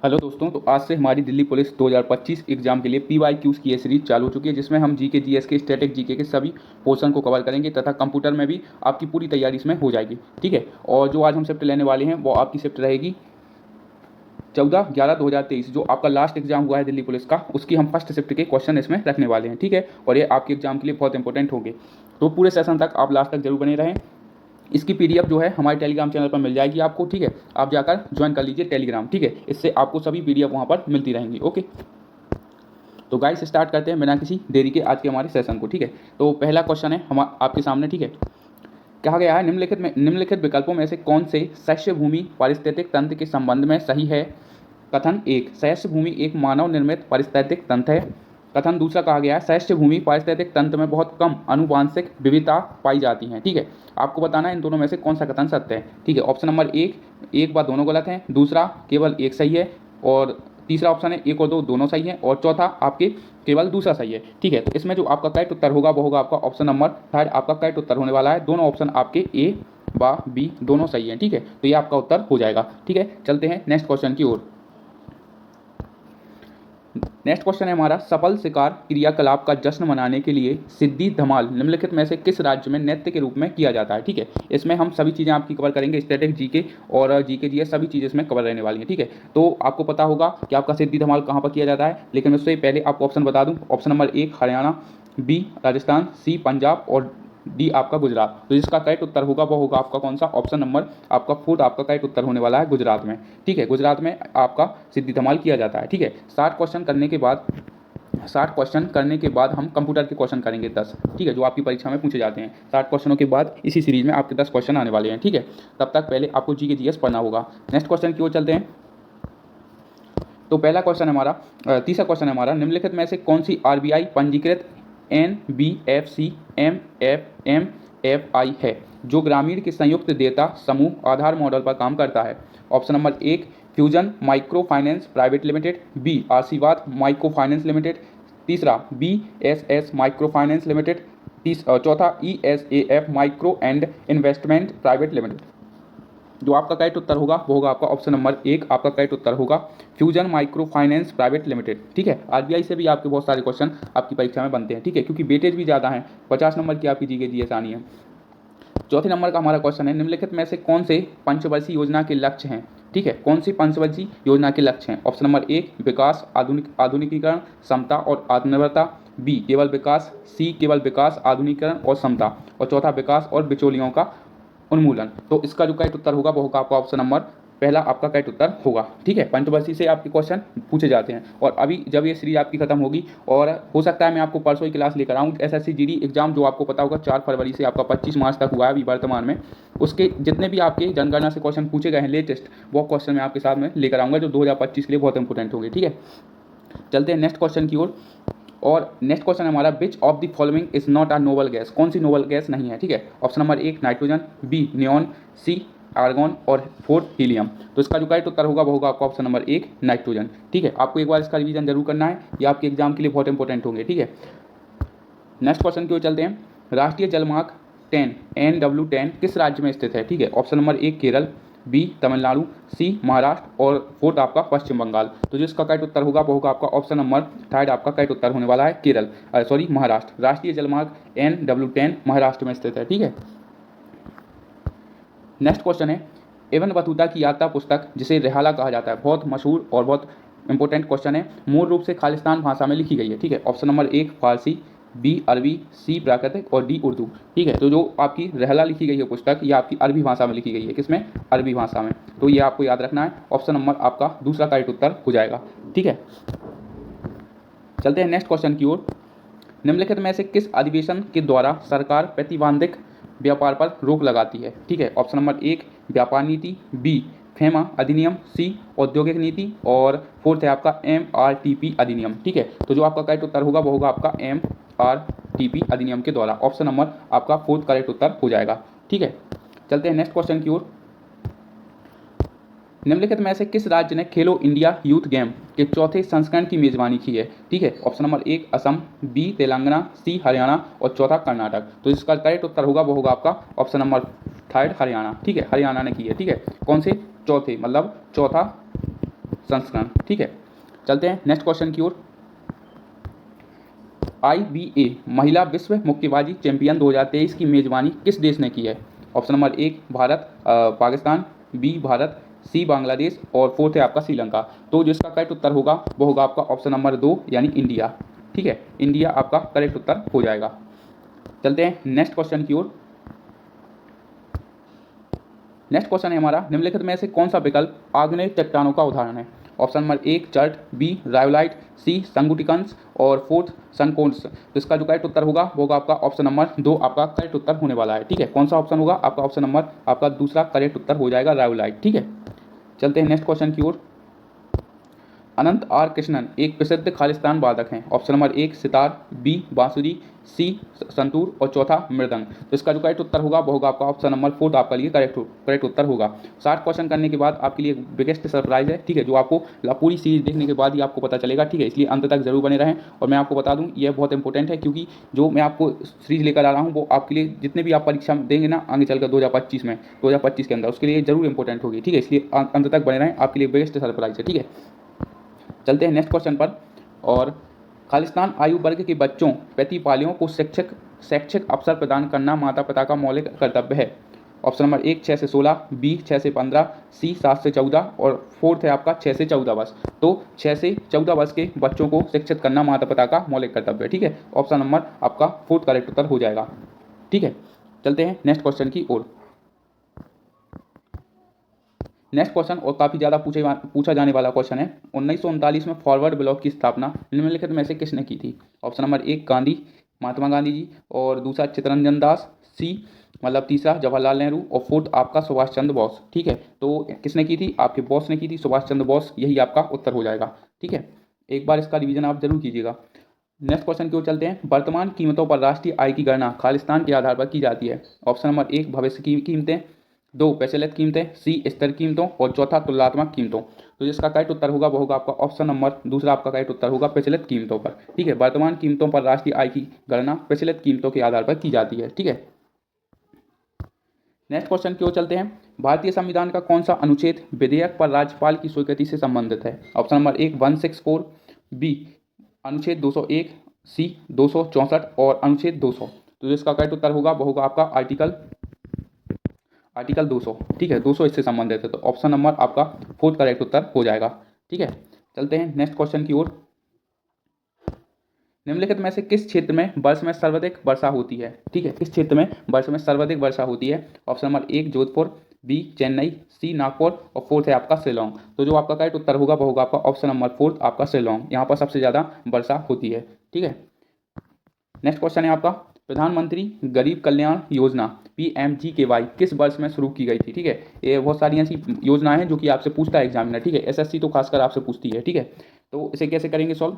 Hello दोस्तों, तो आज से हमारी दिल्ली पुलिस 2025 एग्जाम के लिए PYQs की ये सीरीज चालू हो चुकी है, जिसमें हम जीके जीएस के स्टैटिक जीके के सभी पोर्शन को कवर करेंगे तथा कंप्यूटर में भी आपकी पूरी तैयारी इसमें हो जाएगी। ठीक है, और जो आज हम शिफ्ट लेने वाले हैं वो आपकी शिफ्ट रहेगी 14/11/2023, जो आपका लास्ट एग्जाम हुआ है दिल्ली पुलिस का, उसकी हम फर्स्ट शिफ्ट के क्वेश्चन इसमें रखने वाले हैं। ठीक है, और ये आपके एग्जाम के लिए बहुत इंपॉर्टेंट होंगे, तो पूरे सेशन तक आप लास्ट तक जरूर बने रहें। इसकी पीडीएफ जो है हमारे टेलीग्राम चैनल पर मिल जाएगी आपको। ठीक है, आप जाकर ज्वाइन कर लीजिए टेलीग्राम। ठीक है, इससे आपको सभी पीडीएफ वहाँ पर मिलती रहेंगी। ओके, तो गाइस स्टार्ट करते हैं बिना किसी देरी के आज के हमारे सेशन को। ठीक है, तो पहला क्वेश्चन है हम आपके सामने। ठीक है, कहा गया है निम्नलिखित विकल्पों में से कौन से शस्य भूमि पारिस्थितिक तंत्र के संबंध में सही है। कथन एक, शस्य भूमि एक मानव निर्मित पारिस्थितिक तंत्र है। कथन दूसरा कहा गया है शस्य भूमि पारिस्थितिक तंत्र में बहुत कम आनुवांशिक विविधता पाई जाती है। ठीक है, आपको बताना है इन दोनों में से कौन सा कथन सत्य है। ठीक है, ऑप्शन नंबर एक बार दोनों गलत हैं, दूसरा केवल एक सही है, और तीसरा ऑप्शन है एक और दो दोनों सही है, और चौथा आपके केवल दूसरा सही है। ठीक है, तो इसमें जो आपका करेक्ट उत्तर होगा वो होगा आपका ऑप्शन नंबर थर्ड, आपका करेक्ट उत्तर होने वाला है। दोनों ऑप्शन आपके ए व बी दोनों सही हैं। ठीक है, तो ये आपका उत्तर हो जाएगा। ठीक है, चलते हैं नेक्स्ट क्वेश्चन की ओर। नेक्स्ट क्वेश्चन है हमारा, सफल शिकार क्रियाकलाप का जश्न मनाने के लिए सिद्धि धमाल निम्नलिखित में से किस राज्य में नृत्य के रूप में किया जाता है। ठीक है, इसमें हम सभी चीज़ें आपकी कवर करेंगे, स्टैटिक जीके और जीके जीएस सभी चीज़ें इसमें कवर रहने वाली हैं। ठीक है, तो आपको पता होगा कि आपका सिद्धि धमाल कहाँ पर किया जाता है, लेकिन उससे पहले आपको ऑप्शन बता दूँ। ऑप्शन नंबर एक हरियाणा, बी राजस्थान, सी पंजाब और डी आपका गुजरात। तो जिसका करेक्ट उत्तर होगा वो होगा आपका कौन सा, ऑप्शन नंबर आपका फोर्थ आपका करेक्ट उत्तर होने वाला है गुजरात में। ठीक है, गुजरात में आपका सिद्धि धमाल किया जाता है। ठीक है, 60 क्वेश्चन करने के बाद हम कंप्यूटर के क्वेश्चन करेंगे 10। ठीक है, जो आपकी परीक्षा में पूछे जाते हैं। 60 क्वेश्चनों के बाद इसी सीरीज में आपके 10 क्वेश्चन आने वाले हैं। ठीक है, तब तक पहले आपको जीके जीएस पढ़ना होगा। नेक्स्ट क्वेश्चन की ओर चलते हैं। तो पहला क्वेश्चन हमारा तीसरा क्वेश्चन है हमारा, निम्नलिखित में से कौन सी आरबीआई पंजीकृत NBFC MFI है जो ग्रामीण के संयुक्त देयता समूह आधार मॉडल पर काम करता है। ऑप्शन नंबर एक fusion micro finance private limited, b Asirvad micro finance limited, तीसरा BSS माइक्रो फाइनेंस लिमिटेड, चौथा ESAF micro and investment private limited. जो आपका करेक्ट उत्तर होगा वो होगा आपका ऑप्शन नंबर एक, आपका करेक्ट उत्तर होगा fusion micro finance private limited. ठीक है, आरबीआई से भी आपके बहुत सारे क्वेश्चन आपकी परीक्षा में बनते हैं। ठीक है, क्योंकि वेटेज भी ज़्यादा है, 50 नंबर की आपकी जीके जीएस आनी है। चौथे नंबर का हमारा क्वेश्चन है, निम्नलिखित में से कौन से पंचवर्षीय योजना के लक्ष्य हैं। ठीक है, कौन सी पंचवर्षीय योजना के लक्ष्य हैं। ऑप्शन नंबर एक विकास, आधुनिकीकरण, समता और आत्मनिर्भरता, बी केवल विकास, सी केवल विकास, आधुनिकीकरण और समता, और चौथा विकास और बिचौलियों का उन्मूलन। तो इसका जो करेक्ट उत्तर होगा वो होगा आपका ऑप्शन नंबर पहला, आपका करेक्ट उत्तर होगा। ठीक है, पंचवर्षीय से आपके क्वेश्चन पूछे जाते हैं, और अभी जब ये सीरीज आपकी खत्म होगी, और हो सकता है मैं आपको परसों ही क्लास लेकर आऊँ, SSC GD एग्जाम जो आपको पता होगा 4 फरवरी से आपका 25 मार्च तक हुआ है अभी वर्तमान में, उसके जितने भी आपके जनगणना से क्वेश्चन पूछे गए हैं लेटेस्ट, वो क्वेश्चन मैं आपके साथ में लेकर आऊँगा जो 2025 के लिए बहुत इंपॉर्टेंट होंगे। ठीक है, चलते हैं नेक्स्ट क्वेश्चन की ओर। और नेक्स्ट क्वेश्चन हमारा, which of the following is not a noble gas, कौन सी नोबल गैस नहीं है। ठीक है, ऑप्शन नंबर एक नाइट्रोजन, बी नियॉन, सी आर्गॉन और फोर्थ हीलियम। तो इसका जो करेक्ट उत्तर होगा वो होगा आपका ऑप्शन नंबर एक नाइट्रोजन। ठीक है, आपको एक बार इसका रिवीजन जरूर करना है, ये आपके एग्जाम के लिए बहुत इंपॉर्टेंट होंगे। ठीक है, नेक्स्ट क्वेश्चन की ओर चलते हैं। राष्ट्रीय जलमार्ग 10 NW10 किस राज्य में स्थित है। ठीक है, ऑप्शन नंबर एक केरल, बी तमिलनाडु, सी महाराष्ट्र और फोर्थ आपका पश्चिम बंगाल। तो जिसका करेक्ट उत्तर होगा वो होगा आपका ऑप्शन नंबर थर्ड, आपका करेक्ट उत्तर होने वाला है केरल, महाराष्ट्र। राष्ट्रीय जलमार्ग NW10 महाराष्ट्र में स्थित है। ठीक है, नेक्स्ट क्वेश्चन है, एवं बतूता की यात्रा पुस्तक जिसे रिहाला कहा जाता है, बहुत मशहूर और बहुत इंपॉर्टेंट क्वेश्चन है, मूल रूप से खालिस्तान भाषा में लिखी गई है। ठीक है, ऑप्शन नंबर एक फारसी, बी अरबी, सी प्राकृतिक और डी उर्दू। ठीक है, तो जो आपकी रहला लिखी गई है पुस्तक, ये आपकी अरबी भाषा में लिखी गई है। किसमें, अरबी भाषा में। तो ये आपको याद रखना है, ऑप्शन नंबर आपका दूसरा करेक्ट उत्तर हो जाएगा। ठीक है, चलते हैं नेक्स्ट क्वेश्चन की ओर। निम्नलिखित में से किस अधिवेशन के द्वारा सरकार प्रतिबंधित व्यापार पर रोक लगाती है। ठीक है, ऑप्शन नंबर एक व्यापार नीति, बी फेमा अधिनियम, सी औद्योगिक नीति और फोर्थ है आपका MRTP अधिनियम। ठीक है, तो जो आपका करेक्ट उत्तर होगा वो होगा आपका MRTP अधिनियम के द्वारा। ऑप्शन नंबर आपका फोर्थ करेक्ट उत्तर हो जाएगा। ठीक है, चलते हैं नेक्स्ट क्वेश्चन की ओर। निम्नलिखित में से किस राज्य ने खेलो इंडिया यूथ गेम के चौथे संस्करण की मेजबानी की है। ठीक है, ऑप्शन नंबर एक असम, बी तेलंगाना, सी हरियाणा और चौथा कर्नाटक। तो इसका करेक्ट उत्तर होगा वो होगा आपका ऑप्शन नंबर थर्ड हरियाणा। ठीक है, हरियाणा ने की है। ठीक है, कौन से चौथे, मतलब चौथा संस्करण। ठीक है, चलते हैं नेक्स्ट क्वेश्चन की ओर। IBA महिला विश्व मुक्केबाजी चैंपियन 2023 की मेजबानी किस देश ने की है? Option number 1 Bharat, Pakistan, B Bharat, C Bangladesh और फोर्थ है आपका श्रीलंका। तो जो इसका करेक्ट उत्तर होगा वो होगा आपका ऑप्शन नंबर 2 यानी इंडिया। ठीक है, इंडिया आपका करेक्ट उत्तर हो जाएगा। चलते हैं नेक्स्ट क्वेश्चन की ओर। नेक्स्ट क्वेश्चन है हमारा, निम्नलिखित में से कौन सा विकल्प आग्नेय चट्टानों का उदाहरण है? Option number 1 chert, B rhyolite, C संगुटिकन्स और फोर्थ सनकोन्स। तो इसका जो करेक्ट उत्तर होगा वो होगा आपका ऑप्शन नंबर 2 आपका करेक्ट उत्तर होने वाला है। ठीक है, कौन सा ऑप्शन होगा आपका? ऑप्शन नंबर आपका दूसरा करेक्ट उत्तर हो जाएगा, रायोलाइट। ठीक है, चलते हैं नेक्स्ट क्वेश्चन की ओर। अनंत आर कृष्णन एक प्रसिद्ध खालिस्तान वादक हैं। ऑप्शन नंबर 1 सितार, बी बांसुरी, सी संतूर और चौथा मृदंग। तो इसका जो करेक्ट उत्तर होगा वो होगा आपका ऑप्शन नंबर 4 आपका लिए करेक्ट उत्तर होगा। 60 क्वेश्चन करने के बाद आपके लिए बिगेस्ट सरप्राइज है। ठीक है, जो आपको पूरी सीरीज देखने के बाद ही आपको पता चलेगा। ठीक है, इसलिए अंत तक जरूर बने रहें। और मैं आपको बता दूं यह बहुत इंपॉर्टेंट है, क्योंकि जो मैं आपको सीरीज लेकर आ रहा हूँ वो आपके लिए जितने भी आप परीक्षा देंगे ना आगे चलकर 2025 में, 2025 के अंदर, उसके लिए जरूर इंपॉर्टेंट होगी। ठीक है, इसलिए अंत तक बने रहें, आपके लिए बिगेस्ट सरप्राइज है। ठीक है, चलते हैं नेक्स्ट क्वेश्चन पर। और खालिस्तान आयु वर्ग के बच्चों प्रतिपालियों को शैक्षिक अवसर प्रदान करना माता पिता का मौलिक कर्तव्य है। ऑप्शन नंबर 1 6 से 16, बी 6 से 15, सी 7 से 14 और फोर्थ है आपका 6 से 14 वर्ष। तो 6 से 14 वर्ष के बच्चों को शिक्षित करना माता पिता का मौलिक कर्तव्य है। ठीक है, ऑप्शन नंबर आपका फोर्थ करेक्ट उत्तर हो जाएगा। ठीक है, चलते हैं नेक्स्ट क्वेश्चन की ओर। नेक्स्ट क्वेश्चन और काफ़ी ज़्यादा पूछा जाने वाला क्वेश्चन है। 1939 में फॉरवर्ड ब्लॉक की स्थापना निम्नलिखित में से किसने की थी? ऑप्शन नंबर 1 गांधी, महात्मा गांधी जी, और दूसरा चित्तरंजन दास, सी मतलब तीसरा जवाहरलाल नेहरू और फोर्थ आपका सुभाष चंद्र बोस। ठीक है, तो किसने की थी? आपके बॉस ने की थी, सुभाष चंद्र बोस। यही आपका उत्तर हो जाएगा। ठीक है, एक बार इसका रिवीजन आप जरूर कीजिएगा। नेक्स्ट क्वेश्चन की ओर चलते हैं। वर्तमान कीमतों पर राष्ट्रीय आय की गणना खालिस्तान के आधार पर की जाती है। ऑप्शन नंबर 1 भविष्य की कीमतें, 2 पेशेलत कीमतें, सी स्तर कीमतों और चौथा तुलनात्मक कीमतों। तो जिसका करेक्ट उत्तर होगा वो होगा आपका ऑप्शन नंबर दूसरा आपका करेक्ट उत्तर होगा पेशेलत कीमतों पर। ठीक है, वर्तमान कीमतों पर राष्ट्रीय आय की गणना पेशेलत कीमतों के आधार पर की जाती है। ठीक है, नेक्स्ट क्वेश्चन की ओर चलते हैं। भारतीय संविधान का कौन सा अनुच्छेद विधेयक पर राज्यपाल की स्वीकृति से संबंधित है? ऑप्शन नंबर 1 164, बी अनुच्छेद 201, सी 264 और अनुच्छेद 200। तो जिसका करेक्ट उत्तर होगा वो होगा आपका आर्टिकल 200। ठीक है, 200 इससे संबंधित है। तो ऑप्शन नंबर आपका फोर्थ करेक्ट उत्तर हो जाएगा। ठीक है, चलते हैं नेक्स्ट क्वेश्चन की ओर। निम्नलिखित में से किस क्षेत्र में वर्ष में सर्वाधिक वर्षा होती है? ठीक है, किस क्षेत्र में वर्ष में सर्वाधिक वर्षा होती है? Option number 1 Jodhpur, B Chennai, C Nagpur और फोर्थ है आपका शिलोंग। तो जो आपका करेक्ट उत्तर होगा वो होगा आपका ऑप्शन नंबर फोर्थ आपका शिलोंग। यहाँ पर सबसे ज़्यादा वर्षा होती है। ठीक है, नेक्स्ट क्वेश्चन है आपका, प्रधानमंत्री गरीब कल्याण योजना PMGKY किस वर्ष में शुरू की गई थी? ठीक है, ये बहुत सारी ऐसी योजनाएं हैं जो कि आपसे पूछता है एग्जामिनर। ठीक है, SSC तो खासकर आपसे पूछती है। ठीक है, तो इसे कैसे करेंगे सॉल्व?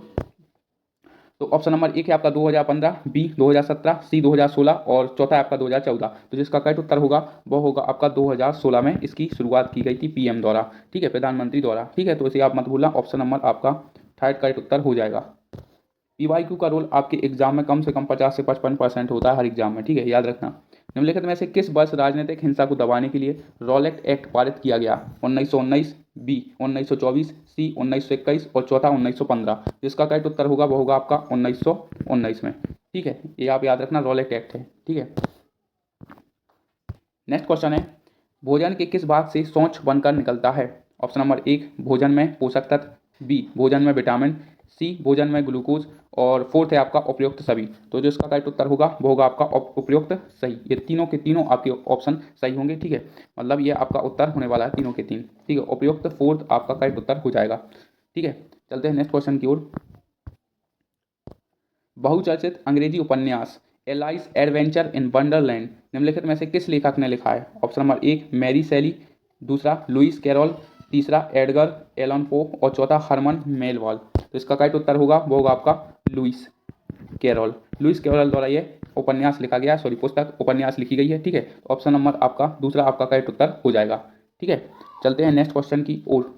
तो ऑप्शन नंबर 1 है आपका 2015, बी 2017, सी 2016 और चौथा है आपका 2014। तो जिसका करेक्ट उत्तर होगा वो होगा आपका 2016 में इसकी शुरुआत की गई थी PM द्वारा। ठीक है, प्रधानमंत्री द्वारा। ठीक है, तो इसे आप मत भूलना, ऑप्शन नंबर आपका थर्ड करेक्ट उत्तर हो जाएगा। PYQ का रोल आपके एग्जाम में कम से कम 50 से 55% होता है हर एग्जाम में। ठीक है, याद रखना। निम्नलिखित में से किस वर्ष राजनीतिक हिंसा को दबाने के लिए रॉलेट एक्ट पारित किया गया? 1919, बी 1924, सी 1921 और चौथा 1915। जिसका करेक्ट उत्तर होगा वो होगा आपका 1919 में। ठीक है, ये आप याद रखना, रॉलेट एक्ट है। ठीक है, नेक्स्ट क्वेश्चन है, भोजन के किस भाग से शौच बनकर निकलता है? ऑप्शन नंबर 1 भोजन में पोषक तत्व, बी भोजन में विटामिन, सी भोजन में ग्लूकोज और फोर्थ है आपका उपयुक्त सभी। तो जो इसका करेक्ट उत्तर होगा वो होगा आपका उपयुक्त सही। ये तीनों के तीनों आपके ऑप्शन सही होंगे। ठीक है, मतलब ये आपका उत्तर होने वाला है तीनों के तीन। ठीक है, उपयुक्त फोर्थ आपका करेक्ट उत्तर हो जाएगा। ठीक है, चलते हैं नेक्स्ट क्वेश्चन की ओर। बहुचर्चित अंग्रेजी उपन्यास एलाइस एडवेंचर इन वंडरलैंड निम्नलिखित में से किस लेखक ने लिखा है? ऑप्शन नंबर 1 मैरी शैली, दूसरा लुइस कैरोल, तीसरा एडगर एलन पो और चौथा हरमन मेलवाल। तो इसका करेक्ट उत्तर होगा वो होगा आपका लुइस कैरोल। लुइस कैरोल द्वारा ये उपन्यास लिखा गया, सॉरी पुस्तक उपन्यास लिखी गई है। ठीक है, तो ऑप्शन नंबर आपका दूसरा आपका करेक्ट उत्तर हो जाएगा। ठीक है, चलते हैं नेक्स्ट क्वेश्चन की ओर।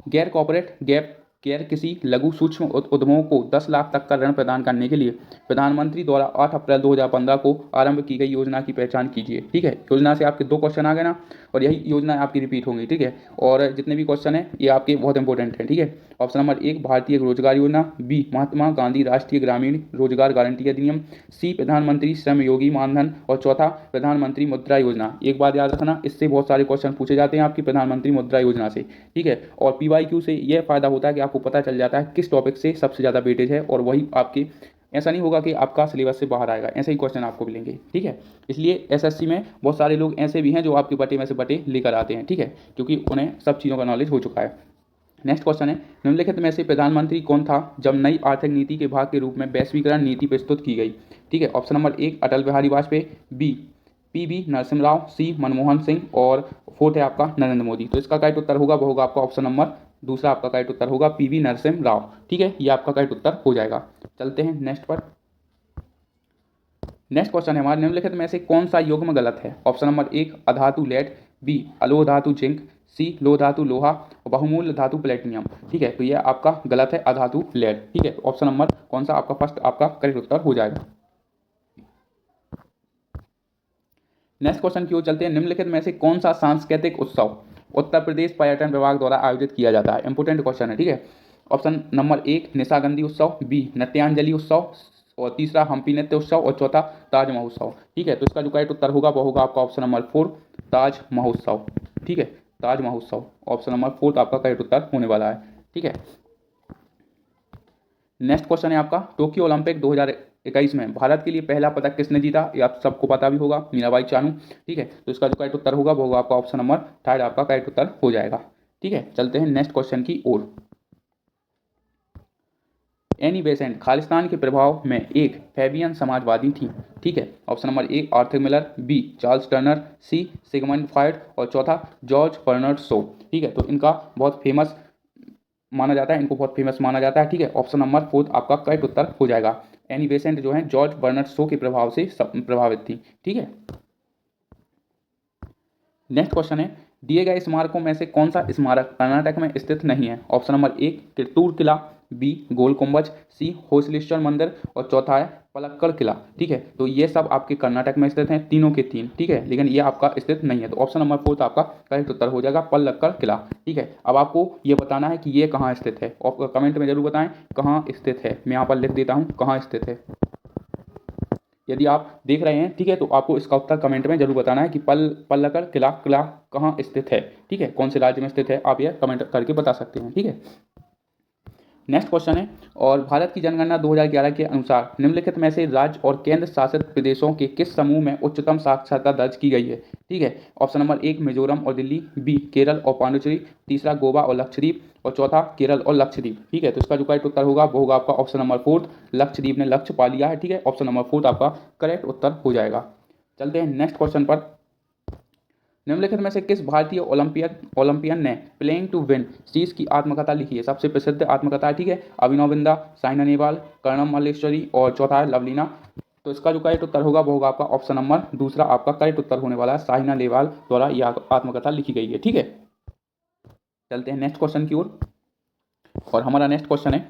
गैर कॉर्पोरेट गैप गैर कृषि लघु सूक्ष्म उद्यमों को 10 लाख तक का ऋण प्रदान करने के लिए प्रधानमंत्री द्वारा 8 अप्रैल 2015 को आरंभ की गई योजना की पहचान कीजिए। ठीक है, योजना से आपके 2 क्वेश्चन आ गए ना, और यही योजना आपकी रिपीट होंगी। ठीक है, और जितने भी क्वेश्चन हैं ये आपके बहुत इंपॉर्टेंट हैं। ठीक है, ऑप्शन नंबर 1 भारतीय रोजगार योजना, बी महात्मा गांधी राष्ट्रीय ग्रामीण रोजगार गारंटी अधिनियम, सी प्रधानमंत्री श्रम योगी मानधन, और चौथा प्रधानमंत्री मुद्रा योजना। एक बात याद रखना, इससे बहुत सारे क्वेश्चन पूछे जाते हैं आपकी प्रधानमंत्री मुद्रा योजना से। ठीक है, और PYQ से यह फायदा होता है कि आपको पता चल जाता है किस टॉपिक से सबसे ज़्यादा वेटेज है, और वही आपके, ऐसा नहीं होगा कि आपका सिलेबस से बाहर आएगा, ऐसे ही क्वेश्चन आपको मिलेंगे। ठीक है, इसलिए SSC में बहुत सारे लोग ऐसे भी हैं जो आपके बटे में से बटे लेकर आते हैं। ठीक है, क्योंकि उन्हें सब चीज़ों का नॉलेज हो चुका है। नेक्स्ट क्वेश्चन है, निम्नलिखित में से प्रधानमंत्री कौन था जब नई आर्थिक नीति के भाग के रूप में वैश्वीकरण नीति प्रस्तुत की गई। ठीक है, option number 1 Atal Bihari Vajpayee, B PV Narasimha Rao, सी मनमोहन सिंह, और फोर्थ है आपका नरेंद्र मोदी। तो इसका करेक्ट उत्तर होगा वो होगा आपका ऑप्शन नंबर दूसरा, आपका करेक्ट उत्तर होगा PV नरसिम्हा राव। ठीक है, ये आपका करेक्ट उत्तर हो जाएगा। चलते हैं नेक्स्ट पर। नेक्स्ट क्वेश्चन है हमारे, निम्नलिखित में से कौन सा युग्म गलत है। Option number 1 अधातु lead, B Aloh धातु जिंक, सी लोह धातु लोहा, और बहुमूल्य धातु प्लेटिनियम। ठीक है, तो यह आपका गलत है अधातु लेड। ठीक है, ऑप्शन नंबर कौन सा आपका फर्स्ट आपका करेक्ट उत्तर हो जाएगा। नेक्स्ट क्वेश्चन की ओर चलते हैं, निम्नलिखित में से कौन सा सांस्कृतिक उत्सव उत्तर प्रदेश पर्यटन विभाग द्वारा आयोजित किया जाता है। इंपोर्टेंट क्वेश्चन है। ठीक है, ऑप्शन नंबर 1 निशागंधी उत्सव, बी नृत्यांजलि उत्सव, और तीसरा हम्पी नृत्य उत्सव, और चौथा ताज महोत्सव। ठीक है, तो इसका जो करेक्ट उत्तर होगा वो होगा आपका ऑप्शन नंबर 4 ताज महोत्सव। ठीक है, ताज महोत्सव ऑप्शन नंबर 4 आपका करेक्ट उत्तर होने वाला है। ठीक है, नेक्स्ट क्वेश्चन है आपका, टोक्यो ओलंपिक 2021 में भारत के लिए पहला पदक किसने जीता। ये आप सबको पता भी होगा, मीराबाई चानू। ठीक है, तो इसका जो करेक्ट उत्तर होगा वो होगा आपका ऑप्शन नंबर 3 आपका करेक्ट उत्तर हो जाएगा। ठीक है, चलते हैं नेक्स्ट क्वेश्चन की ओर। एनी बेसेंट खालिस्तान के प्रभाव में एक फैबियन समाजवादी थी। ठीक है, option number 1 Arthur Miller, B Charles Turner, C Sigmund Freud, और चौथा जॉर्ज बर्नार्ड शो। ठीक है, तो इनका बहुत फेमस माना जाता है, इनको बहुत फेमस माना जाता है। ठीक है, ऑप्शन नंबर 4 आपका करेक्ट उत्तर हो जाएगा। एनी बेसेंट जो है जॉर्ज बर्नार्ड शो के प्रभाव से प्रभावित थी। ठीक है, नेक्स्ट क्वेश्चन है, दिए गए स्मारकों में से कौन सा स्मारक कर्नाटक में स्थित नहीं है। ऑप्शन नंबर 1 कित्तूर किला, बी गोल गुंबज, सी होसलेश्वर मंदिर, और चौथा है पलक्कड़ किला। ठीक है, तो ये सब आपके कर्नाटक में स्थित हैं, तीनों के तीन। ठीक है, लेकिन ये आपका स्थित नहीं है, तो ऑप्शन नंबर 4 आपका करेक्ट उत्तर हो जाएगा पलक्कड़ किला। ठीक है, अब आपको ये बताना है कि ये कहाँ स्थित है, और कमेंट में जरूर बताएं कहाँ स्थित है। मैं यहाँ पर लिख देता हूँ कहाँ स्थित है। यदि आप देख रहे हैं, ठीक है, तो आपको इसका उत्तर कमेंट में जरूर बताना है कि पलक्कड़ किला कहाँ स्थित है। ठीक है, कौन से राज्य में स्थित है, आप यह कमेंट करके बता सकते हैं। ठीक है, नेक्स्ट क्वेश्चन है, और भारत की जनगणना 2011 के अनुसार निम्नलिखित में से राज्य और केंद्र शासित प्रदेशों के किस समूह में उच्चतम साक्षरता दर्ज की गई है। ठीक है, ऑप्शन नंबर 1 मिजोरम और दिल्ली, बी केरल और पांडिचेरी, तीसरा गोवा और लक्षद्वीप, और चौथा केरल और लक्षद्वीप। ठीक है, तो इसका जो करेक्ट उत्तर होगा वो होगा आपका ऑप्शन नंबर 4 लक्षद्वीप ने लक्ष्य पा लिया है। ठीक है, ऑप्शन नंबर 4 आपका करेक्ट उत्तर हो जाएगा। चलते हैं नेक्स्ट क्वेश्चन पर। निम्नलिखित में से किस भारतीय ओलंपियन ने प्लेइंग टू विन सीरीज की आत्मकथा लिखी है। सबसे प्रसिद्ध आत्मकथा है। ठीक है, अभिनव बिंदा, साइना नेहवाल, कर्णम मल्लेश्वरी, और चौथा है लवलीना। तो इसका जो करेक्ट उत्तर होगा वो होगा आपका ऑप्शन नंबर दूसरा आपका करेक्ट उत्तर होने वाला है, साइना नेहवाल द्वारा यह आत्मकथा लिखी गई है। ठीक है, चलते हैं नेक्स्ट क्वेश्चन की ओर, और हमारा नेक्स्ट क्वेश्चन है,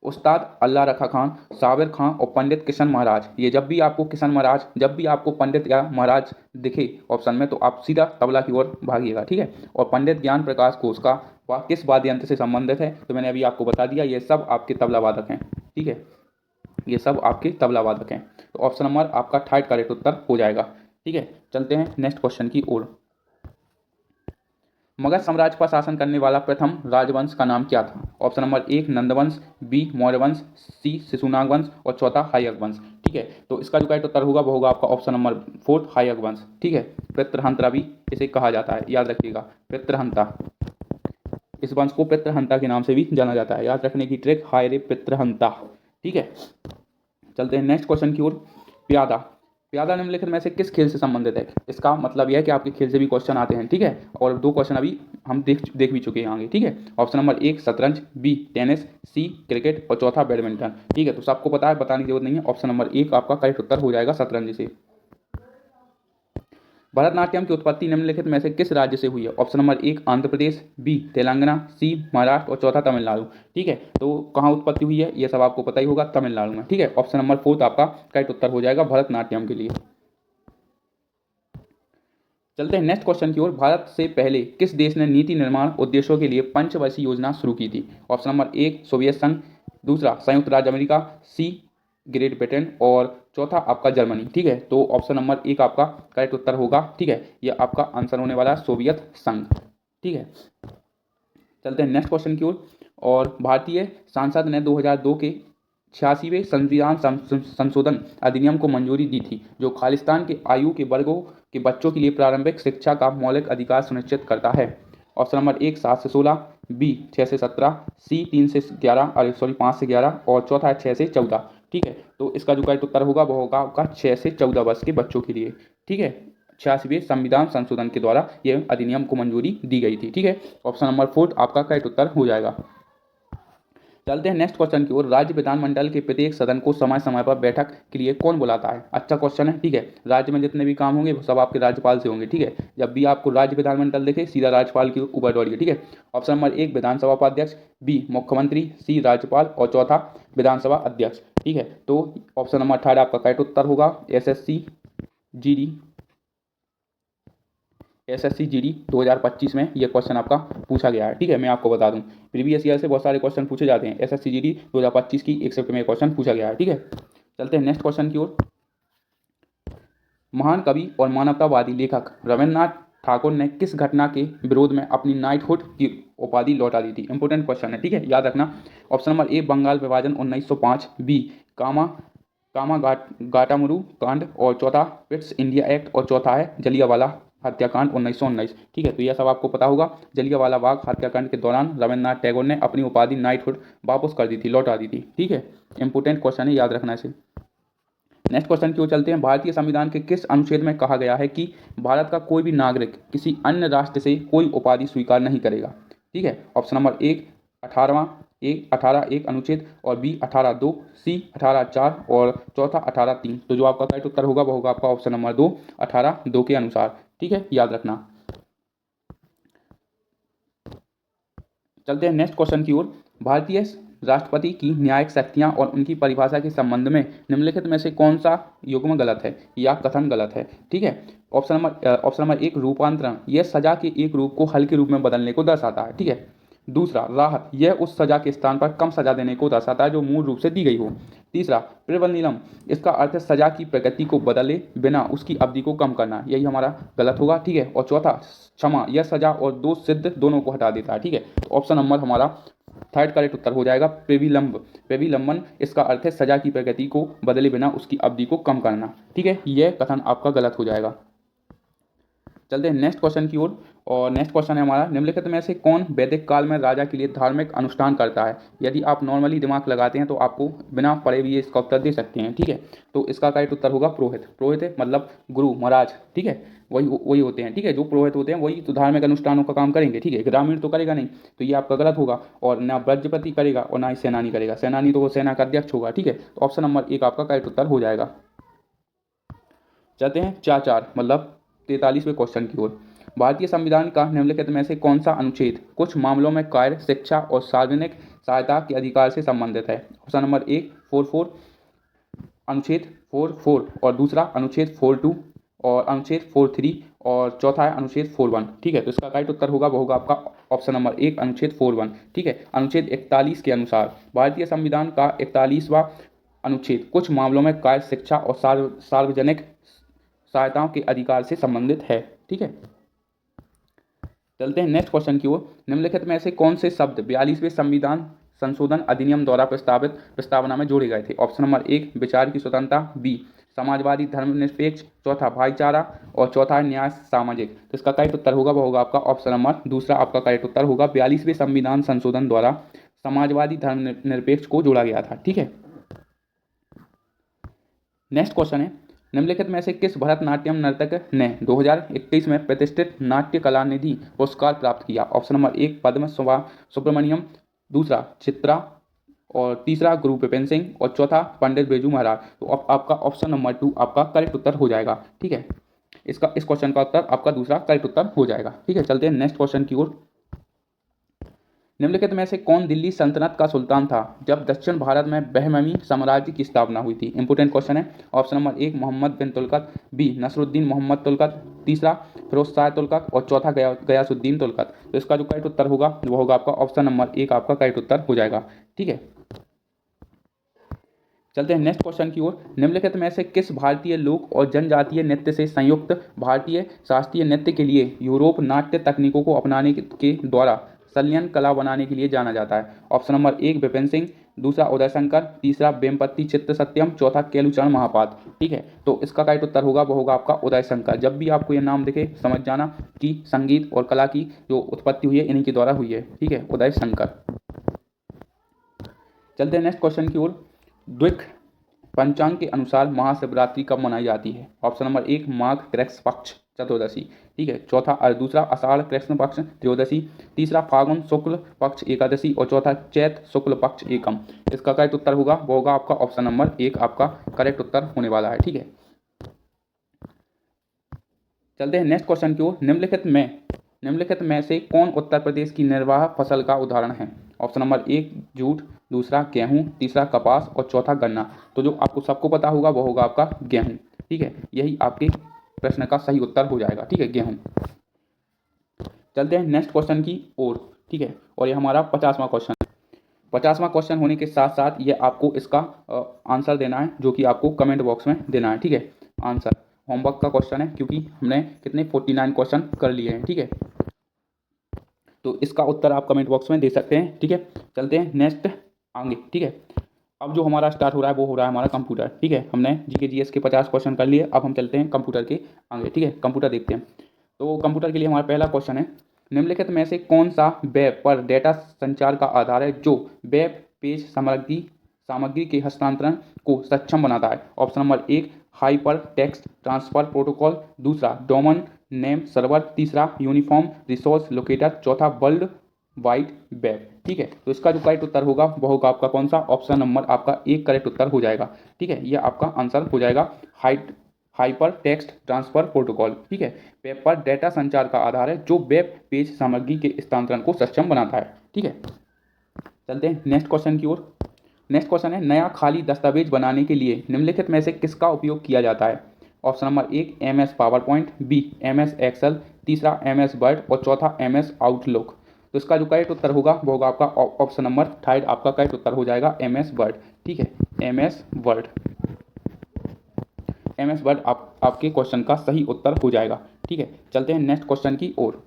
उस्ताद अल्लाह रखा खान, साबिर खां और पंडित किशन महाराज। ये जब भी आपको किशन महाराज, जब भी आपको पंडित या महाराज दिखे ऑप्शन में, तो आप सीधा तबला की ओर भागिएगा। ठीक है, और पंडित ज्ञान प्रकाश घोष का वह किस वाद्य यंत्र से संबंधित है, तो मैंने अभी आपको बता दिया, ये सब आपके तबला वादक हैं। ठीक है, ये सब आपके तबला वादक हैं, तो ऑप्शन नंबर आपका 3 करेक्ट उत्तर हो जाएगा। ठीक है, चलते हैं नेक्स्ट क्वेश्चन की ओर। मगध साम्राज्य पर शासन करने वाला प्रथम राजवंश का नाम क्या था। ऑप्शन नंबर 1 नंदवंश, बी मौर्य वंश, सी शिशुनाग वंश, और चौथा हायक वंश। ठीक है, तो इसका जो करेक्ट उत्तर होगा वो होगा आपका ऑप्शन नंबर 4 हायक वंश। ठीक है, पितृहंता भी इसे कहा जाता है, याद रखिएगा पितृहंता, इस वंश को पितृहंता के नाम से भी जाना जाता है, याद रखने की ट्रिक, हाय रे पितृहंता। ठीक है, चलते हैं नेक्स्ट क्वेश्चन की ओर। प्यादा प्यादा निम्नलिखित में से किस खेल से संबंधित है। इसका मतलब यह है कि आपके खेल से भी क्वेश्चन आते हैं। ठीक है, और 2 क्वेश्चन अभी हम देख भी चुके हैं आगे। ठीक है, ऑप्शन नंबर 1 शतरंज, बी टेनिस, सी क्रिकेट, और चौथा बैडमिंटन। ठीक है, तो सबको पता है, बताने की जरूरत नहीं है, ऑप्शन नंबर 1 आपका करेक्ट उत्तर हो जाएगा शतरंज से। भरतनाट्यम की उत्पत्ति निम्नलिखित में से किस राज्य से हुई है? ऑप्शन नंबर एक आंध्र प्रदेश, बी तेलंगाना, सी महाराष्ट्र और चौथा तमिलनाडु। ठीक है, तो कहाँ उत्पत्ति हुई है ये सब आपको पता ही होगा, तमिलनाडु में। ठीक है, ऑप्शन नंबर फोर्थ आपका करेक्ट उत्तर हो जाएगा भरतनाट्यम के लिए। चलते हैं नेक्स्ट क्वेश्चन की ओर। भारत से पहले किस देश ने नीति निर्माण उद्देश्यों के लिए पंचवर्षीय योजना शुरू की थी? ऑप्शन नंबर एक सोवियत संघ, दूसरा संयुक्त राज्य अमेरिका, सी ग्रेट ब्रिटेन और चौथा आपका जर्मनी। ठीक है, तो ऑप्शन नंबर एक आपका करेक्ट उत्तर होगा। ठीक है, ये आपका आंसर होने वाला है सोवियत संघ। ठीक है, चलते हैं नेक्स्ट क्वेश्चन की ओर। और भारतीय संसद ने 2002 के 86वें संविधान संशोधन अधिनियम को मंजूरी दी थी, जो खालिस्तान के आयु के वर्गों के बच्चों के लिए प्रारंभिक शिक्षा का मौलिक अधिकार सुनिश्चित करता है। ऑप्शन नंबर एक 7 से 16, बी 6 से 17, सी 3 से 11 5 से 11 और चौथा है 6 से 14। ठीक है, तो इसका जो करेक्ट उत्तर होगा वो होगा आपका 6 से 14 वर्ष के बच्चों के लिए। ठीक है, 86वें संविधान संशोधन के द्वारा यह अधिनियम को मंजूरी दी गई थी। ठीक है, ऑप्शन नंबर 4 आपका करेक्ट उत्तर हो जाएगा। चलते हैं नेक्स्ट क्वेश्चन की ओर। राज्य विधानमंडल के प्रत्येक सदन को समय समय पर बैठक के लिए कौन बुलाता है? अच्छा क्वेश्चन है। ठीक है, राज्य में जितने भी काम होंगे वो सब आपके राज्यपाल से होंगे। ठीक है, जब भी आपको राज्य विधानमंडल देखे सीधा राज्यपाल के ऊपर दौड़िए। ठीक है, ऑप्शन नंबर एक विधानसभा उपाध्यक्ष, बी मुख्यमंत्री, सी राज्यपाल और चौथा विधानसभा अध्यक्ष। ठीक है, तो ऑप्शन नंबर 18 आपका करेक्ट उत्तर होगा एसएससी जीडी 2025 में ये क्वेश्चन आपका पूछा गया है। ठीक है, मैं आपको बता दूं प्रीवियस ईयर से बहुत सारे क्वेश्चन पूछे जाते हैं। एसएससी जीडी 2025 की एक शिफ्ट में क्वेश्चन पूछा गया है। ठीक है, चलते हैं नेक्स्ट क्वेश्चन की ओर। महान कवि और मानवतावादी लेखक रविन्द्रनाथ ठाकुर ने किस घटना के विरोध में अपनी नाइटहुड की उपाधि लौटा दी थी? इंपोर्टेंट क्वेश्चन है। ठीक है, याद रखना। ऑप्शन नंबर ए बंगाल विभाजन 1905, बी कामा गाटामुरू कांड और चौथा पिट्स इंडिया एक्ट और चौथा है जलियांवाला हत्याकांड 1919। ठीक है, तो यह सब आपको पता होगा। जलियांवाला बाग हत्याकांड के दौरान रविन्द्रनाथ टैगोर ने अपनी उपाधि नाइटहुड वापस कर दी थी, लौटा दी थी। ठीक है, इंपोर्टेंट क्वेश्चन है, याद रखना इसे। नेक्स्ट क्वेश्चन की ओर चलते हैं। भारतीय संविधान के किस अनुच्छेद में कहा गया है कि भारत का कोई भी नागरिक किसी अन्य राष्ट्र से कोई उपाधि स्वीकार नहीं करेगा? ठीक है, ऑप्शन नंबर एक 18 एक अनुच्छेद और बी 18(2), सी 18(4) और चौथा 18(3). तो जो आपका करेक्ट उत्तर होगा वो होगा आपका ऑप्शन नंबर 2 18(2) के अनुसार। ठीक है, याद रखना। चलते हैं नेक्स्ट क्वेश्चन की ओर। भारतीय राष्ट्रपति की न्यायिक शक्तियां और उनकी परिभाषा के संबंध में निम्नलिखित में से कौन सा युग्म गलत है या कथन गलत है? ठीक है, ऑप्शन नंबर एक रूपांतरण, यह सजा के एक रूप को हल्के रूप में बदलने को दर्शाता है। ठीक है, दूसरा राहत, यह उस सजा के स्थान पर कम सजा देने को दर्शाता है जो मूल रूप से दी गई हो। तीसरा प्रिवनीलम, इसका अर्थ है सजा की प्रकृति को बदले बिना उसकी अवधि को कम करना, यही हमारा गलत होगा। ठीक है, और चौथा क्षमा, यह सजा और दोष सिद्ध दोनों को हटा देता है। ठीक है, तो ऑप्शन नंबर हमारा थर्ड करेक्ट उत्तर हो जाएगा प्रेविलंबन, इसका अर्थ है सजा की प्रकृति को बदले बिना उसकी अवधि को कम करना। ठीक है, यह कथन आपका गलत हो जाएगा। चलते हैं नेक्स्ट क्वेश्चन की ओर। और नेक्स्ट क्वेश्चन है हमारा, निम्नलिखित में से कौन वैदिक काल में राजा के लिए धार्मिक अनुष्ठान करता है? यदि आप नॉर्मली दिमाग लगाते हैं तो आपको बिना पढ़े भी इसका उत्तर दे सकते हैं। ठीक है, तो इसका करेक्ट उत्तर होगा पुरोहित। पुरोहित है मतलब गुरु महाराज। ठीक है, वही होते हैं। ठीक है, जो पुरोहित होते हैं वही तो धार्मिक अनुष्ठानों का काम करेंगे। ठीक है, ग्रामीण तो करेगा नहीं, तो ये आपका गलत होगा। और ना ब्रजपति करेगा और ना ही सेनानी करेगा। सेनानी तो वो सेना का अध्यक्ष होगा। ठीक है, तो ऑप्शन नंबर एक आपका करेक्ट उत्तर हो जाएगा। चलते हैं 4 मतलब 43वें क्वेश्चन की ओर। भारतीय संविधान का निम्नलिखित में से कौन सा अनुच्छेद कुछ मामलों में कार्य शिक्षा और सार्वजनिक सहायता के अधिकार से संबंधित है? ऑप्शन नंबर एक 44 अनुच्छेद 44 और दूसरा अनुच्छेद 42 और अनुच्छेद 43 और चौथा है अनुच्छेद 41। ठीक है, तो इसका राइट उत्तर होगा वो होगा आपका ऑप्शन नंबर एक अनुच्छेद 41। ठीक है, अनुच्छेद 41 के अनुसार भारतीय संविधान का 41वां अनुच्छेद कुछ मामलों में कार्य शिक्षा और सार्वजनिक सहायताओं के अधिकार से संबंधित है। ठीक है, चलते हैं नेक्स्ट क्वेश्चन की ओर। निम्नलिखित में से कौन से शब्द 42वें संविधान संशोधन अधिनियम द्वारा प्रस्तावना में जोड़े गए थे? ऑप्शन नंबर एक विचार की स्वतंत्रता, बी समाजवादी धर्मनिरपेक्ष, चौथा भाईचारा और चौथा न्याय सामाजिक। तो इसका करेक्ट उत्तर होगा वो होगा आपका ऑप्शन नंबर दूसरा आपका करेक्ट उत्तर होगा। 42वें संविधान संशोधन द्वारा समाजवादी धर्मनिरपेक्ष को जोड़ा गया था। ठीक है, नेक्स्ट क्वेश्चन है, निम्नलिखित में से किस भरतनाट्यम नर्तक ने 2021 में प्रतिष्ठित नाट्य कला निधि पुरस्कार प्राप्त किया? ऑप्शन नंबर एक पद्म सुब्रमण्यम, दूसरा चित्रा और तीसरा गुरु विपिन सिंह और चौथा पंडित बिरजू महाराज। तो अब आपका ऑप्शन नंबर 2 आपका करेक्ट उत्तर हो जाएगा। ठीक है, इस क्वेश्चन का उत्तर आपका दूसरा करेक्ट उत्तर हो जाएगा। ठीक है, चलते हैं नेक्स्ट क्वेश्चन की ओर। निम्नलिखित में से कौन दिल्ली सल्तनत का सुल्तान था जब दक्षिण भारत में बहमनी साम्राज्य की स्थापना हुई थी? इंपोर्टेंट क्वेश्चन है। ऑप्शन नंबर 1 मोहम्मद बिन तुगलक, बी नसरुद्दीन मोहम्मद तुगलक, तीसरा फिरोज शाह तुगलक और चौथा गयासुद्दीन तुगलक। तो इसका जो करेक्ट उत्तर होगा वो होगा आपका ऑप्शन नंबर 1 आपका करेक्ट उत्तर हो जाएगा। ठीक है, चलते हैं नेक्स्ट क्वेश्चन की ओर। निम्नलिखित में से किस भारतीय लोक और जनजातीय नृत्य से संयुक्त भारतीय शास्त्रीय नृत्य के लिए यूरोप नाट्य तकनीकों को अपनाने के द्वारा संलयन कला बनाने के लिए जाना जाता है? ऑप्शन नंबर 1 विपिन सिंह, दूसरा उदय शंकर, तीसरा वेमपत्ति चित्त सत्यम, चौथा केलुचरण महापात्र। ठीक है, तो इसका करेक्ट उत्तर होगा वो होगा आपका उदय शंकर। जब भी आपको ये नाम दिखे समझ जाना कि संगीत और कला की जो उत्पत्ति हुई है इन्हीं के द्वारा हुई है। ठीक है, उदय शंकर। चलते हैं नेक्स्ट क्वेश्चन की ओर। द्विक पंचांग के अनुसार महाशिवरात्रि कब मनाई जाती है? ऑप्शन नंबर 1 माघ कृष्ण पक्ष चतुर्दशी। ठीक है, दूसरा आषाढ़ कृष्ण पक्ष त्रयोदशी, तीसरा फागुन शुक्ल पक्ष एकादशी और चौथा चैत शुक्ल पक्ष एकम। इसका करेक्ट उत्तर होगा वो होगा आपका ऑप्शन नंबर 1 आपका करेक्ट उत्तर होने वाला है। ठीक है, चलते हैं नेक्स्ट क्वेश्चन की ओर। निम्नलिखित में से कौन उत्तर प्रदेश की निर्वाह फसल का उदाहरण है? ऑप्शन नंबर 1 जूट, दूसरा गेहूं, तीसरा कपास और चौथा गन्ना। तो जो आपको सबको पता होगा वो होगा आपका गेहूं। ठीक है, यही आपके प्रश्न का सही उत्तर हो जाएगा। ठीक है, गेहूं। चलते हैं नेक्स्ट क्वेश्चन की ओर। ठीक है, और ये हमारा 50वां क्वेश्चन है। 50वां क्वेश्चन होने के साथ साथ ये आपको इसका आंसर देना है जो कि आपको कमेंट बॉक्स में देना है। ठीक है, आंसर होमवर्क का क्वेश्चन है क्योंकि हमने कितने 49 क्वेश्चन कर लिए हैं। ठीक है, तो इसका उत्तर आप कमेंट बॉक्स में दे सकते हैं। ठीक है, चलते हैं नेक्स्ट आगे। ठीक है, अब जो हमारा स्टार्ट हो रहा है वो हो रहा है हमारा कंप्यूटर। ठीक है, हमने जीके जीएस के 50 क्वेश्चन कर लिए, अब हम चलते हैं कंप्यूटर के आगे। ठीक है, कंप्यूटर देखते हैं। तो कंप्यूटर के लिए हमारा पहला क्वेश्चन है, निम्नलिखित में से कौन सा वेब पर डेटा संचार का आधार है जो वेब पेज सामग्री के हस्तांतरण को सक्षम बनाता है? Option number 1 hyper text transfer protocol, दूसरा डोमेन नेम सर्वर, तीसरा यूनिफॉर्म रिसोर्स लोकेटर, चौथा वर्ल्ड वाइड वेब। ठीक है, तो इसका जो करेक्ट उत्तर होगा वो होगा आपका कौन सा? ऑप्शन नंबर आपका 1 करेक्ट उत्तर हो जाएगा। ठीक है, यह आपका आंसर हो जाएगा हाइपर टेक्स्ट ट्रांसफर प्रोटोकॉल। ठीक है, वेब पर डेटा संचार का आधार है जो वेब पेज सामग्री के हस्तांतरण को सक्षम बनाता है। ठीक है, चलते हैं नेक्स्ट क्वेश्चन की ओर। नेक्स्ट क्वेश्चन है, नया खाली दस्तावेज बनाने के लिए निम्नलिखित में से किसका उपयोग किया जाता है? Option number 1 MS PowerPoint, b MS Excel, तीसरा MS वर्ड और चौथा MS आउटलुक। तो इसका जो करेक्ट उत्तर होगा वो होगा आपका ऑप्शन नंबर 3 आपका करेक्ट उत्तर हो जाएगा MS वर्ड। ठीक है, MS वर्ड आपके क्वेश्चन का सही उत्तर हो जाएगा। ठीक है, चलते हैं नेक्स्ट क्वेश्चन की ओर।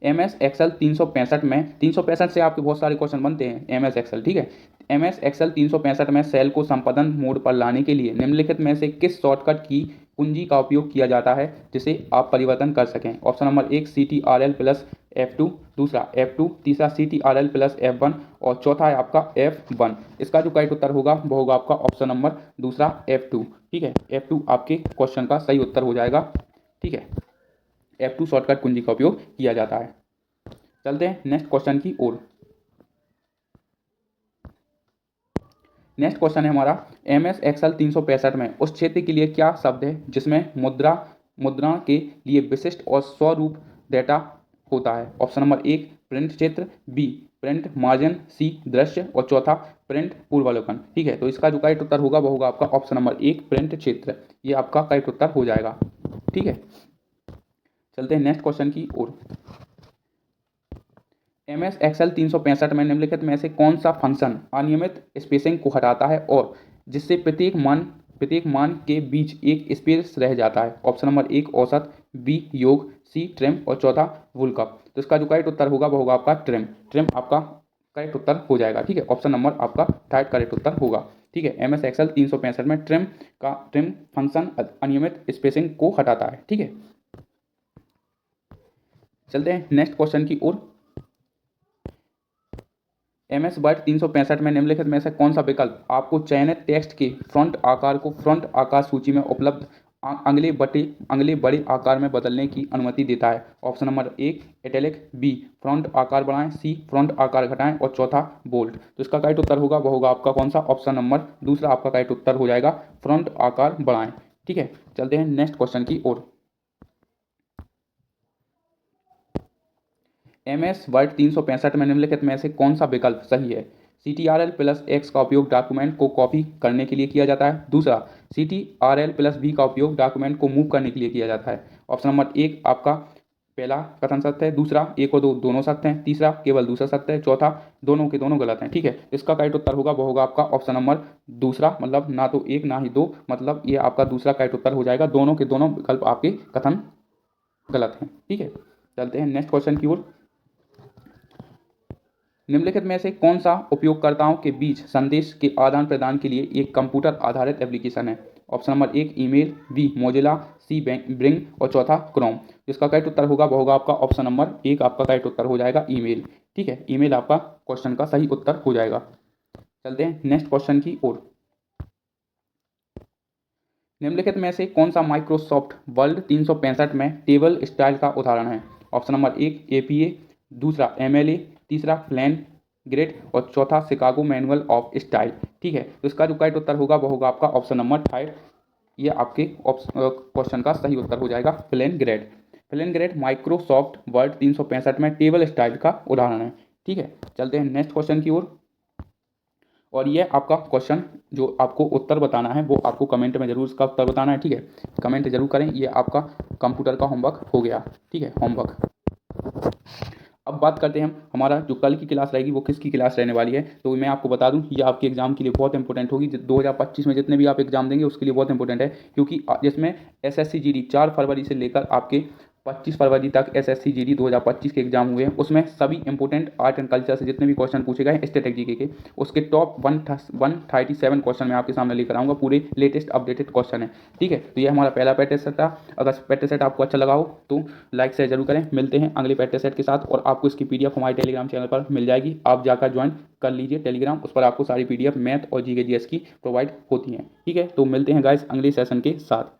MS एक्सेल 365 में 365 से आपके बहुत सारे क्वेश्चन बनते हैं MS एक्सेल। ठीक है, MS एक्सेल 365 में सेल को संपादन मोड पर लाने के लिए निम्नलिखित में से किस शॉर्टकट की कुंजी का उपयोग किया जाता है जिसे आप परिवर्तन कर सकें? Option number 1 CTRL plus F2, दूसरा F2, तीसरा CTRL प्लस F1 और चौथा है आपका F1। इसका जो करेक्ट उत्तर होगा वो होगा आपका ऑप्शन नंबर दूसरा F2। ठीक है, F2 आपके क्वेश्चन का सही उत्तर हो जाएगा। ठीक है, F2 शॉर्टकट कुंजी का उपयोग किया जाता है। चलते हैं नेक्स्ट क्वेश्चन की ओर। नेक्स्ट क्वेश्चन है हमारा, MS एक्सेल 365 में उस क्षेत्र के लिए क्या शब्द है जिसमें मुद्रा के लिए विशिष्ट और स्वरूप डेटा होता है? ऑप्शन नंबर 1 प्रिंट क्षेत्र, बी प्रिंट मार्जिन, सी दृश्य और चौथा प्रिंट पूर्वावलोकन। ठीक है, तो इसका जो करेक्ट उत्तर होगा वो होगा आपका ऑप्शन नंबर 1 प्रिंट क्षेत्र। ये आपका करेक्ट उत्तर हो जाएगा। ठीक है, चलते हैं नेक्स्ट क्वेश्चन की ओर। MS एक्सेल 365 में निम्नलिखित में से कौन सा फंक्शन अनियमित स्पेसिंग को हटाता है और जिससे प्रत्येक मान के बीच एक स्पेस रह जाता है? ऑप्शन नंबर 1 औसत, बी योग, सी ट्रिम और चौथा वुलकप। तो इसका जो करेक्ट उत्तर होगा वो होगा आपका ट्रिम आपका करेक्ट उत्तर हो जाएगा। ठीक है, ऑप्शन नंबर आपका 3 करेक्ट उत्तर होगा। ठीक है, MS एक्सेल 365 में ट्रिम फंक्शन अनियमित स्पेसिंग को हटाता है। ठीक है, चलते हैं नेक्स्ट क्वेश्चन की ओर। MS वर्ड 365 में निम्नलिखित में से कौन सा विकल्प आपको चयनित टेक्स्ट के फ्रंट आकार को फ्रंट आकार सूची में उपलब्ध अगले बड़े आकार में बदलने की अनुमति देता है? Option number 1 italic, b front आकार बढ़ाएं, सी फ्रंट आकार घटाएं और चौथा बोल्ड। तो इसका करेक्ट उत्तर होगा वो होगा आपका कौन सा? ऑप्शन नंबर दूसरा आपका करेक्ट उत्तर हो जाएगा फ्रंट आकार बढ़ाएं। ठीक है, चलते हैं नेक्स्ट क्वेश्चन की ओर। MS वर्ड 365 में निम्नलिखित में से कौन सा विकल्प सही है? CTRL+X का उपयोग डॉक्यूमेंट को कॉपी करने के लिए किया जाता है। दूसरा, CTRL+V का उपयोग डॉक्यूमेंट को मूव करने के लिए किया जाता है। ऑप्शन नंबर एक आपका पहला कथन सत्य है, दूसरा एक और दो दोनों सत्य हैं, तीसरा केवल दूसरा सत्य है, चौथा दोनों के दोनों गलत हैं। ठीक है, इसका करेक्ट उत्तर होगा वो होगा आपका ऑप्शन नंबर दूसरा, मतलब ना तो एक ना ही दो, मतलब ये आपका दूसरा करेक्ट उत्तर हो जाएगा। दोनों के दोनों विकल्प आपके कथन गलत हैं। ठीक है, चलते हैं नेक्स्ट क्वेश्चन की ओर। निम्नलिखित में से कौन सा उपयोगकर्ताओं के बीच संदेश के आदान प्रदान के लिए एक कंप्यूटर आधारित एप्लीकेशन है? ऑप्शन नंबर एक ईमेल, बी मोजिला, सी ब्रिंग और चौथा क्रोम। जिसका करेक्ट उत्तर होगा वो होगा आपका ऑप्शन नंबर एक, आपका करेक्ट उत्तर हो जाएगा ईमेल। ठीक है, ईमेल आपका क्वेश्चन का सही उत्तर हो जाएगा। चलते हैं नेक्स्ट क्वेश्चन की ओर। निम्नलिखित में से कौन सा माइक्रोसॉफ्ट वर्ड 365 में टेबल स्टाइल का उदाहरण है? ऑप्शन नंबर एक APA, दूसरा MLA, तीसरा प्लेन ग्रिड और चौथा शिकागो मैनुअल ऑफ स्टाइल। ठीक है, तो इसका जो करेक्ट उत्तर होगा वो होगा आपका ऑप्शन नंबर थर्ड, ये आपके क्वेश्चन का सही उत्तर हो जाएगा plain grade. Plain grade Microsoft Word 365 में टेबल स्टाइल का उदाहरण है। ठीक है, चलते हैं नेक्स्ट क्वेश्चन की ओर। और ये आपका क्वेश्चन जो आपको उत्तर बताना है वो आपको कमेंट में जरूर इसका उत्तर बताना है। ठीक है, कमेंट जरूर करें, ये आपका कंप्यूटर का होमवर्क हो गया। ठीक है, होमवर्क। अब बात करते हैं हम, हमारा जो कल की क्लास रहेगी वो किसकी क्लास रहने वाली है। तो मैं आपको बता दूं, ये आपके एग्जाम के लिए बहुत इंपॉर्टेंट होगी। 2025 में जितने भी आप एग्जाम देंगे उसके लिए बहुत इंपॉर्टेंट है, क्योंकि जिसमें SSC GD 4 फरवरी से लेकर आपके 25 फरवरी तक SSC GD 2025 के एग्जाम हुए हैं। उसमें सभी इंपॉर्टेंट आर्ट एंड कल्चर से जितने भी क्वेश्चन पूछे गए स्ट्रेटेजी के उसके टॉप 137 क्वेश्चन मैं आपके सामने लेकर आऊँगा। पूरे लेटेस्ट अपडेटेड क्वेश्चन है। ठीक है, तो ये हमारा पहला प्रैक्टिस सेट था। अगर प्रैक्टिस सेट आपको अच्छा लगा हो तो लाइक शेयर जरूर करें। मिलते हैं अगले प्रैक्टिस सेट के साथ, और आपको इसकी PDF हमारे टेलीग्राम चैनल पर मिल जाएगी। आप जाकर ज्वाइन कर लीजिए टेलीग्राम, उस पर आपको सारी PDF मैथ और GK GS की प्रोवाइड होती हैं। ठीक है, तो मिलते हैं गाइस अगले सेशन के साथ।